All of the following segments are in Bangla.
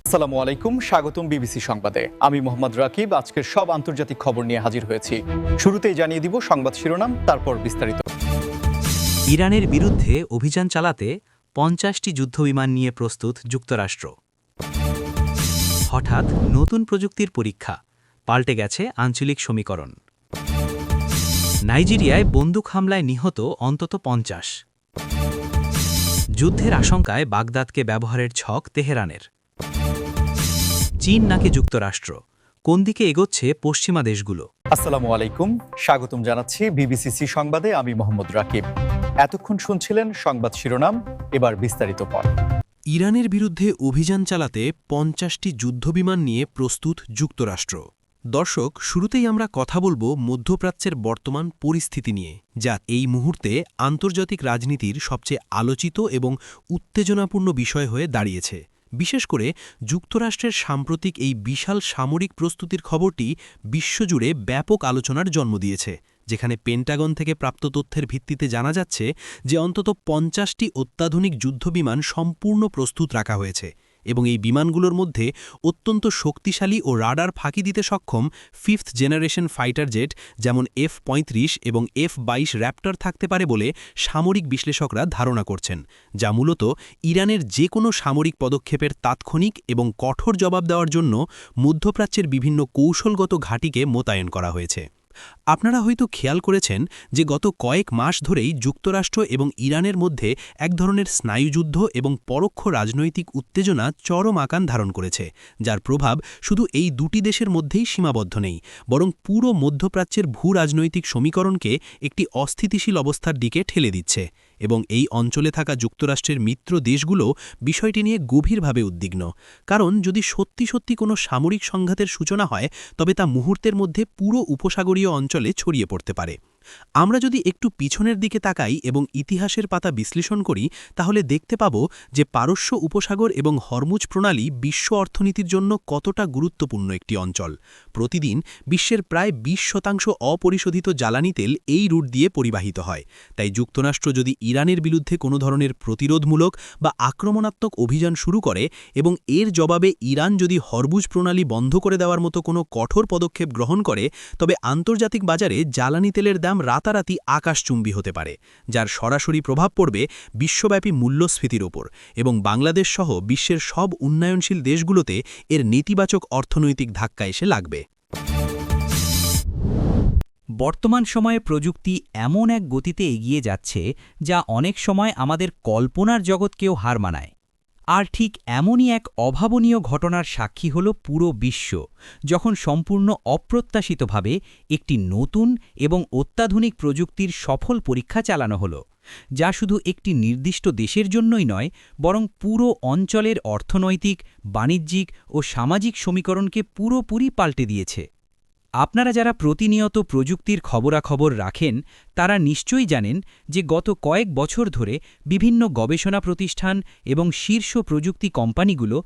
আসসালামু আলাইকুম, স্বাগতম বিবিসি সংবাদে। আমি মোহাম্মদ রাকিব। আজকের সব আন্তর্জাতিক খবর নিয়ে হাজির হয়েছি। শুরুতেই জানিয়ে দিব সংবাদ শিরোনাম, তারপর বিস্তারিত। ইরানের বিরুদ্ধে অভিযান চালাতে ৫০টি যুদ্ধবিমান নিয়ে প্রস্তুত যুক্তরাষ্ট্র। হঠাৎ নতুন প্রযুক্তির পরীক্ষা, পাল্টে গেছে আঞ্চলিক সমীকরণ। নাইজেরিয়ায় বন্দুক হামলায় নিহত অন্তত ৫০। যুদ্ধের আশঙ্কায় বাগদাদকে ব্যবহারের ছক তেহরানের। চীন নাকি যুক্তরাষ্ট্র, কোন দিকে এগোচ্ছে পশ্চিমা দেশগুলো? আসসালামু আলাইকুম, স্বাগতম জানাচ্ছি বিবিসি সংবাদে। আমি মোহাম্মদ রাকিব। এতক্ষণ শুনছিলেন সংবাদ শিরোনাম, এবার বিস্তারিত পর। ইরানের বিরুদ্ধে অভিযান চালাতে ৫০টি যুদ্ধবিমান নিয়ে প্রস্তুত যুক্তরাষ্ট্র। দর্শক, শুরুতেই আমরা কথা বলবো মধ্যপ্রাচ্যের বর্তমান পরিস্থিতি নিয়ে, যা এই মুহূর্তে আন্তর্জাতিক রাজনীতির সবচেয়ে আলোচিত এবং উত্তেজনাপূর্ণ বিষয় হয়ে দাঁড়িয়েছে। বিশেষ করে যুক্তরাষ্ট্রের সাম্প্রতিক এই বিশাল সামরিক প্রস্তুতির খবরটি বিশ্বজুড়ে ব্যাপক আলোচনার জন্ম দিয়েছে, যেখানে পেন্টাগন থেকে প্রাপ্ত তথ্যের ভিত্তিতে জানা যাচ্ছে যে অন্তত ৫০টি অত্যাধুনিক যুদ্ধবিমান সম্পূর্ণ প্রস্তুত রাখা হয়েছে এবং এই বিমানগুলোর মধ্যে অত্যন্ত শক্তিশালী ও রাডার ফাঁকি দিতে সক্ষম 5th জেনারেশন ফাইটার জেট যেমন F-35 এবং F-22 র্যাপ্টর থাকতে পারে বলে সামরিক বিশ্লেষকরা ধারণা করছেন, যা মূলত ইরানের যে কোনো সামরিক পদক্ষেপের তাৎক্ষণিক এবং কঠোর জবাব দেওয়ার জন্য মধ্যপ্রাচ্যের বিভিন্ন কৌশলগত ঘাঁটিকে মোতায়েন করা হয়েছে। আপনারা হয়তো খেয়াল করেছেন যে গত কয়েক মাস ধরেই যুক্তরাষ্ট্র এবং ইরানের মধ্যে এক ধরনের স্নায়ুযুদ্ধ এবং পরোক্ষ রাজনৈতিক উত্তেজনা চরম আকার ধারণ করেছে, যার প্রভাব শুধু এই দুটি দেশের মধ্যেই সীমাবদ্ধ নেই, বরং পুরো মধ্যপ্রাচ্যের ভূ-রাজনৈতিক সমীকরণকে একটি অস্থিতিশীল অবস্থার দিকে ঠেলে দিচ্ছে। এবং এই অঞ্চলে থাকা যুক্তরাষ্ট্রের মিত্র দেশগুলো বিষয়টি নিয়ে গভীরভাবে উদ্বিগ্ন, কারণ যদি সত্যি সত্যি কোনো সামরিক সংঘাতের সূচনা হয় তবে তা মুহূর্তের মধ্যে পুরো উপসাগরীয় অঞ্চলে ছড়িয়ে পড়তে পারে। আমরা যদি একটু পিছনের দিকে তাকাই এবং ইতিহাসের পাতা বিশ্লেষণ করি, তাহলে দেখতে পাব যে পারস্য উপসাগর এবং হরমুজ প্রণালী বিশ্ব অর্থনীতির জন্য কতটা গুরুত্বপূর্ণ একটি অঞ্চল। প্রতিদিন বিশ্বের প্রায় ২০% অপরিশোধিত জ্বালানি তেল এই রুট দিয়ে পরিবাহিত হয়। তাই যুক্তরাষ্ট্র যদি ইরানের বিরুদ্ধে কোনো ধরনের প্রতিরোধমূলক বা আক্রমণাত্মক অভিযান শুরু করে এবং এর জবাবে ইরান যদি হরমুজ প্রণালী বন্ধ করে দেওয়ার মতো কোনো কঠোর পদক্ষেপ গ্রহণ করে, তবে আন্তর্জাতিক বাজারে জ্বালানি তেলের দাম রাতারাতি আকাশচুম্বী হতে পারে, যার সরাসরি প্রভাব পড়বে বিশ্বব্যাপী মূল্যস্ফীতির ওপর এবং বাংলাদেশ সহ বিশ্বের সব উন্নয়নশীল দেশগুলোতে এর নেতিবাচক অর্থনৈতিক ধাক্কা এসে লাগবে। বর্তমান সময়ে প্রযুক্তি এমন এক গতিতে এগিয়ে যাচ্ছে যা অনেক সময় আমাদের কল্পনার জগৎকেও হার মানায়। আর ঠিক এমনই এক অভাবনীয় ঘটনার সাক্ষী হল পুরো বিশ্ব, যখন সম্পূর্ণ অপ্রত্যাশিতভাবে একটি নতুন এবং অত্যাধুনিক প্রযুক্তির সফল পরীক্ষা চালানো হল, যা শুধু একটি নির্দিষ্ট দেশের জন্যই নয়, বরং পুরো অঞ্চলের অর্থনৈতিক, বাণিজ্যিক ও সামাজিক সমীকরণকে পুরোপুরি পাল্টে দিয়েছে। আপনারা যারা প্রতিনিয়ত প্রযুক্তির খবরাখবর রাখেন, তারা নিশ্চয়ই জানেন যে গত কয়েক বছর ধরে বিভিন্ন গবেষণা প্রতিষ্ঠান এবং শীর্ষ প্রযুক্তি কোম্পানিগুলো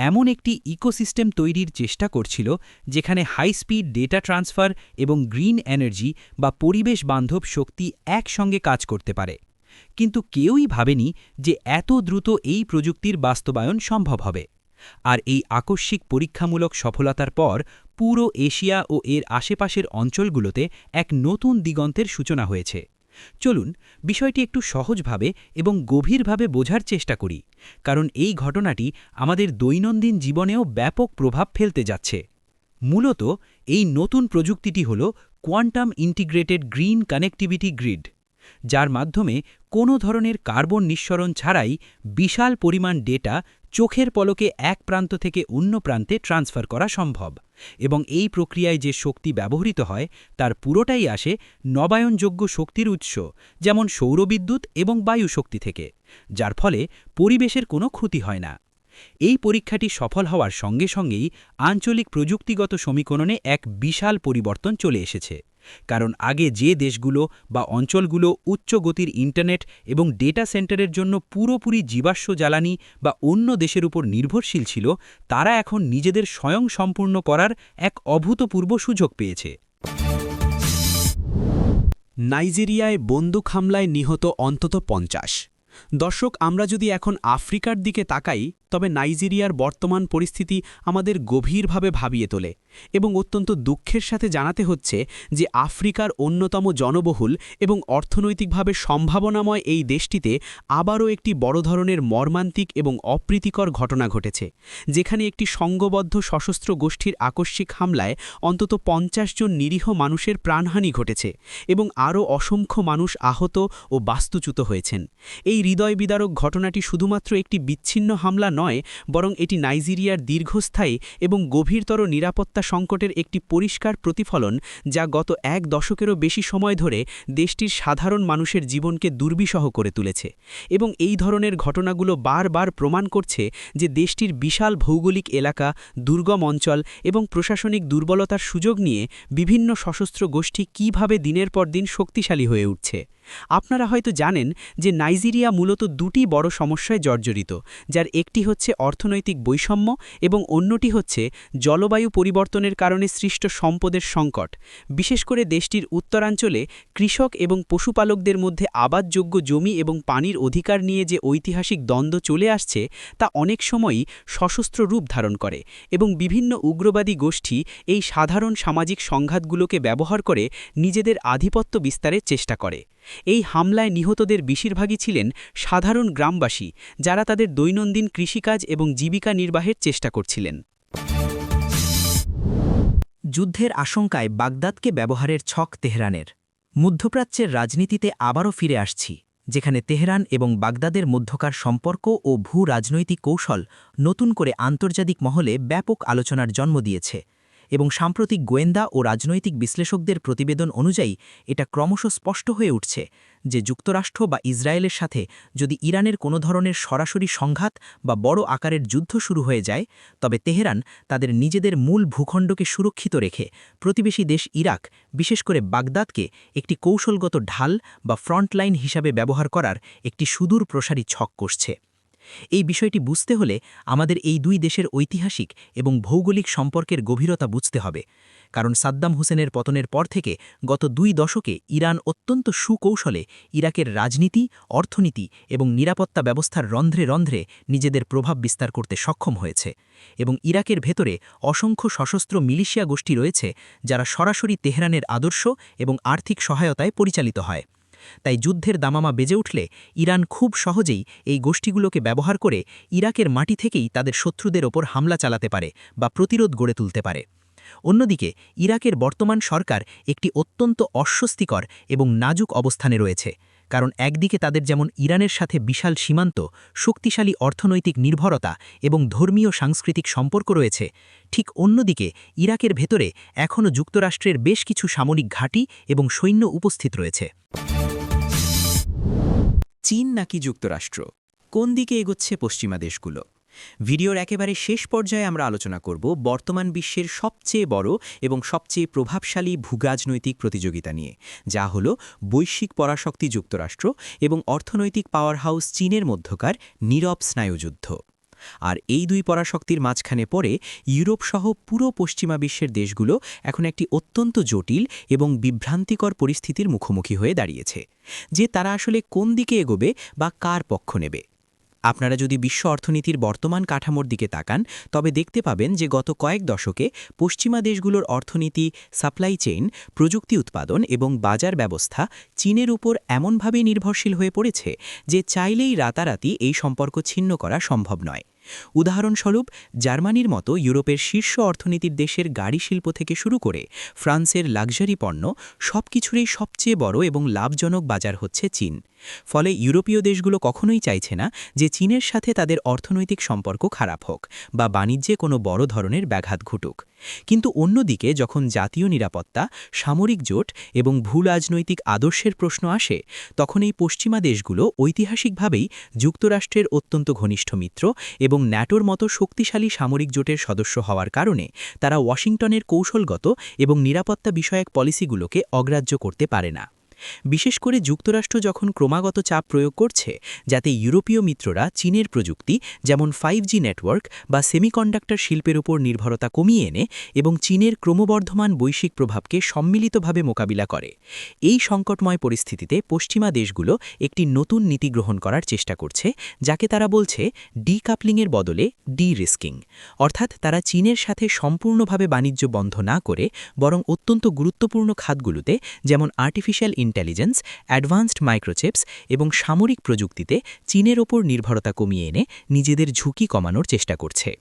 এমন একটি ইকোসিস্টেম তৈরির চেষ্টা করছিল যেখানে হাই স্পিড ডেটা ট্রান্সফার এবং গ্রিন এনার্জি বা পরিবেশ বান্ধব শক্তি একসঙ্গে কাজ করতে পারে। কিন্তু কেউই ভাবেনি যে এত দ্রুত এই প্রযুক্তির বাস্তবায়ন সম্ভব হবে। আর এই আকস্মিক পরীক্ষামূলক সফলতার পর পুরো এশিয়া ও এর আশেপাশের অঞ্চলগুলোতে এক নতুন দিগন্তের সূচনা হয়েছে। চলুন বিষয়টি একটু সহজভাবে এবং গভীরভাবে বোঝার চেষ্টা করি, কারণ এই ঘটনাটি আমাদের দৈনন্দিন জীবনেও ব্যাপক প্রভাব ফেলতে যাচ্ছে। মূলত এই নতুন প্রযুক্তিটি হল quantum integrated green connectivity grid, যার মাধ্যমে কোনো ধরনের কার্বন নিঃসরণ ছাড়াই বিশাল পরিমাণ ডেটা চোখের পলকে এক প্রান্ত থেকে অন্য প্রান্তে ট্রান্সফার করা সম্ভব। এবং এই প্রক্রিয়ায় যে শক্তি ব্যবহৃত হয় তার পুরোটাই আসে নবায়নযোগ্য শক্তির উৎস, যেমন সৌরবিদ্যুৎ এবং বায়ু শক্তি থেকে, যার ফলে পরিবেশের কোনো ক্ষতি হয় না। এই পরীক্ষাটি সফল হওয়ার সঙ্গে সঙ্গেই আঞ্চলিক প্রযুক্তিগত সমীকরণে এক বিশাল পরিবর্তন চলে এসেছে, কারণ আগে যে দেশগুলো বা অঞ্চলগুলো উচ্চ গতির ইন্টারনেট এবং ডেটা সেন্টারের জন্য পুরোপুরি জীবাশ্ম জ্বালানি বা অন্য দেশের উপর নির্ভরশীল ছিল, তারা এখন নিজেদের স্বয়ংসম্পূর্ণ করার এক অভূতপূর্ব সুযোগ পেয়েছে। নাইজেরিয়ায় বন্দুক হামলায় নিহত অন্তত ৫০। দর্শক, আমরা যদি এখন আফ্রিকার দিকে তাকাই, তবে নাইজেরিয়ার বর্তমান পরিস্থিতি আমাদের গভীরভাবে ভাবিয়ে তোলে এবং অত্যন্ত দুঃখের সাথে জানাতে হচ্ছে যে আফ্রিকার অন্যতম জনবহুল এবং অর্থনৈতিকভাবে সম্ভাবনাময় এই দেশটিতে আবারও একটি বড় ধরনের মর্মান্তিক এবং অপ্রীতিকর ঘটনা ঘটেছে, যেখানে একটি সংঘবদ্ধ সশস্ত্র গোষ্ঠীর আকস্মিক হামলায় অন্তত 50 জন নিরীহ মানুষের প্রাণহানি ঘটেছে এবং আরও অসংখ্য মানুষ আহত ও বাস্তুচ্যুত হয়েছেন। এই হৃদয়বিদারক ঘটনাটি শুধুমাত্র একটি বিচ্ছিন্ন হামলা নয়, বরং এটি নাইজেরিয়ার দীর্ঘস্থায়ী এবং গভীরতর নিরাপত্তা সংকটের একটি পরিষ্কার প্রতিফলন, যা গত 1 দশকেরও বেশি সময় ধরে দেশটির সাধারণ মানুষের জীবনকে দুর্বিষহ করে তুলেছে। এবং এই ধরনের ঘটনাগুলো বারবার প্রমাণ করছে যে দেশটির বিশাল ভৌগোলিক এলাকা, দুর্গম অঞ্চল এবং প্রশাসনিক দুর্বলতার সুযোগ নিয়ে বিভিন্ন সশস্ত্র গোষ্ঠী কীভাবে দিনের পর দিন শক্তিশালী হয়ে উঠছে। আপনারা হয়তো জানেন যে নাইজেরিয়া মূলত 2টি বড় সমস্যায় জর্জরিত, যার একটি হচ্ছে অর্থনৈতিক বৈষম্য এবং অন্যটি হচ্ছে জলবায়ু পরিবর্তনের কারণে সৃষ্ট সম্পদের সংকট। বিশেষ করে দেশটির উত্তরাঞ্চলে কৃষক এবং পশুপালকদের মধ্যে আবাদযোগ্য জমি এবং পানির অধিকার নিয়ে যে ঐতিহাসিক দ্বন্দ্ব চলে আসছে, তা অনেক সময়ই সশস্ত্র রূপ ধারণ করে এবং বিভিন্ন উগ্রবাদী গোষ্ঠী এই সাধারণ সামাজিক সংঘাতগুলোকে ব্যবহার করে নিজেদের আধিপত্য বিস্তারের চেষ্টা করে। এই হামলায় নিহতদের বেশিরভাগই ছিলেন সাধারণ গ্রামবাসী, যারা তাদের দৈনন্দিন কৃষিকাজ এবং জীবিকা নির্বাহের চেষ্টা করছিলেন। যুদ্ধের আশঙ্কায় বাগদাদকে ব্যবহারের ছক তেহরানের। মধ্যপ্রাচ্যের রাজনীতিতে আবারও ফিরে আসছি, যেখানে তেহরান এবং বাগদাদের মধ্যকার সম্পর্ক ও ভূ-রাজনৈতিক কৌশল নতুন করে আন্তর্জাতিক মহলে ব্যাপক আলোচনার জন্ম দিয়েছে এবং সাম্প্রতিক গোয়েন্দা ও রাজনৈতিক বিশ্লেষকদের প্রতিবেদন অনুযায়ী এটা ক্রমশ স্পষ্ট হয়ে উঠছে যে যুক্তরাষ্ট্র বা ইসরায়েলের সাথে যদি ইরানের কোনো ধরনের সরাসরি সংঘাত বা বড় আকারের যুদ্ধ শুরু হয়ে যায়, তবে তেহরান তাদের নিজেদের মূল ভূখণ্ডকে সুরক্ষিত রেখে প্রতিবেশী দেশ ইরাক, বিশেষ করে বাগদাদকে একটি কৌশলগত ঢাল বা ফ্রন্টলাইন হিসাবে ব্যবহার করার একটি সুদূর প্রসারী ছক কষছে। এই বিষয়টি বুঝতে হলে আমাদের এই 2 দেশের ঐতিহাসিক এবং ভৌগোলিক সম্পর্কের গভীরতা বুঝতে হবে, কারণ সাদ্দাম হুসেনের পতনের পর থেকে গত 2 দশকে ইরান অত্যন্ত সুকৌশলে ইরাকের রাজনীতি, অর্থনীতি এবং নিরাপত্তা ব্যবস্থার রন্ধ্রে রন্ধ্রে নিজেদের প্রভাব বিস্তার করতে সক্ষম হয়েছে এবং ইরাকের ভেতরে অসংখ্য সশস্ত্র মিলিশিয়া গোষ্ঠী রয়েছে, যারা সরাসরি তেহরানের আদর্শ এবং আর্থিক সহায়তায় পরিচালিত হয়। তাই যুদ্ধের দামামা বেজে উঠলে ইরান খুব সহজেই এই গোষ্ঠীগুলোকে ব্যবহার করে ইরাকের মাটি থেকেই তাদের শত্রুদের ওপর হামলা চালাতে পারে বা প্রতিরোধ গড়ে তুলতে পারে। অন্যদিকে ইরাকের বর্তমান সরকার একটি অত্যন্ত অস্বস্তিকর এবং নাজুক অবস্থানে রয়েছে, কারণ একদিকে তাদের যেমন ইরানের সাথে বিশাল সীমান্ত, শক্তিশালী অর্থনৈতিক নির্ভরতা এবং ধর্মীয় সাংস্কৃতিক সম্পর্ক রয়েছে, ঠিক অন্যদিকে ইরাকের ভেতরে এখনও যুক্তরাষ্ট্রের বেশ কিছু সামরিক ঘাঁটি এবং সৈন্য উপস্থিত রয়েছে। চীন নাকি যুক্তরাষ্ট্র, কোন দিকে এগোচ্ছে পশ্চিমা দেশগুলো? ভিডিওর একেবারে শেষ পর্যায়ে আমরা আলোচনা করব বর্তমান বিশ্বের সবচেয়ে বড় এবং সবচেয়ে প্রভাবশালী ভূরাজনৈতিক প্রতিযোগিতা নিয়ে, যা হল বৈশ্বিক পরাশক্তি যুক্তরাষ্ট্র এবং অর্থনৈতিক পাওয়ার হাউস চীনের মধ্যকার নীরব স্নায়ুযুদ্ধ। আর এই 2 পরাশক্তির মাঝখানে পড়ে ইউরোপ সহ পুরো পশ্চিমা বিশ্বের দেশগুলো এখন একটি অত্যন্ত জটিল এবং বিভ্রান্তিকর পরিস্থিতির মুখোমুখি হয়ে দাঁড়িয়েছে, যে তারা আসলে কোন দিকে এগোবে বা কার পক্ষ নেবে। আপনারা যদি বিশ্ব অর্থনীতির বর্তমান কাঠামোর দিকে তাকান, তবে দেখতে পাবেন যে গত কয়েক দশকে পশ্চিমা দেশগুলোর অর্থনীতি, সাপ্লাই চেইন, প্রযুক্তি উৎপাদন এবং বাজার ব্যবস্থা চীনের উপর এমনভাবে নির্ভরশীল হয়ে পড়েছে যে চাইলেই রাতারাতি এই সম্পর্ক ছিন্ন করা সম্ভব নয়। উদাহরণস্বরূপ, জার্মানির মতো ইউরোপের শীর্ষ অর্থনীতির দেশের গাড়ি শিল্প থেকে শুরু করে ফ্রান্সের লাক্সারি পণ্য, সবকিছুরই সবচেয়ে বড় এবং লাভজনক বাজার হচ্ছে চীন। ফলে ইউরোপীয় দেশগুলো কখনোই চাইছে না যে চীনের সাথে তাদের অর্থনৈতিক সম্পর্ক খারাপ হোক বা বাণিজ্যে কোনো বড় ধরনের ব্যাঘাত ঘটুক। কিন্তু অন্যদিকে যখন জাতীয় নিরাপত্তা, সামরিক জোট এবং ভূরাজনৈতিক আদর্শের প্রশ্ন আসে, তখন এই পশ্চিমা দেশগুলো ঐতিহাসিকভাবেই যুক্তরাষ্ট্রের অত্যন্ত ঘনিষ্ঠ মিত্র এবং ন্যাটোর মতো শক্তিশালী সামরিক জোটের সদস্য হওয়ার কারণে তারা ওয়াশিংটনের কৌশলগত এবং নিরাপত্তা বিষয়ক পলিসিগুলোকে অগ্রাহ্য করতে পারে না। বিশেষ করে যুক্তরাষ্ট্র যখন ক্রমাগত চাপ প্রয়োগ করছে যাতে ইউরোপীয় মিত্ররা চীনের প্রযুক্তি যেমন 5G নেটওয়ার্ক বা সেমিকন্ডাক্টর শিল্পের উপর নির্ভরতা কমিয়ে এনে এবং চীনের ক্রমবর্ধমান বৈশ্বিক প্রভাবকে সম্মিলিতভাবে মোকাবিলা করে। এই সংকটময় পরিস্থিতিতে পশ্চিমা দেশগুলো একটি নতুন নীতি গ্রহণ করার চেষ্টা করছে, যাকে তারা বলছে ডিকাপলিংয়ের বদলে ডি-রিস্কিং। অর্থাৎ তারা চীনের সাথে সম্পূর্ণভাবে বাণিজ্য বন্ধ না করে বরং অত্যন্ত গুরুত্বপূর্ণ খাতগুলোতে যেমন আর্টিফিশিয়াল ইন্টেলিজেন্স, অ্যাডভান্সড মাইক্রোচিপস এবং সামরিক প্রযুক্তিতে চীনের ওপর নির্ভরতা কমিয়ে এনে নিজেদের ঝুঁকি কমানোর চেষ্টা করছে।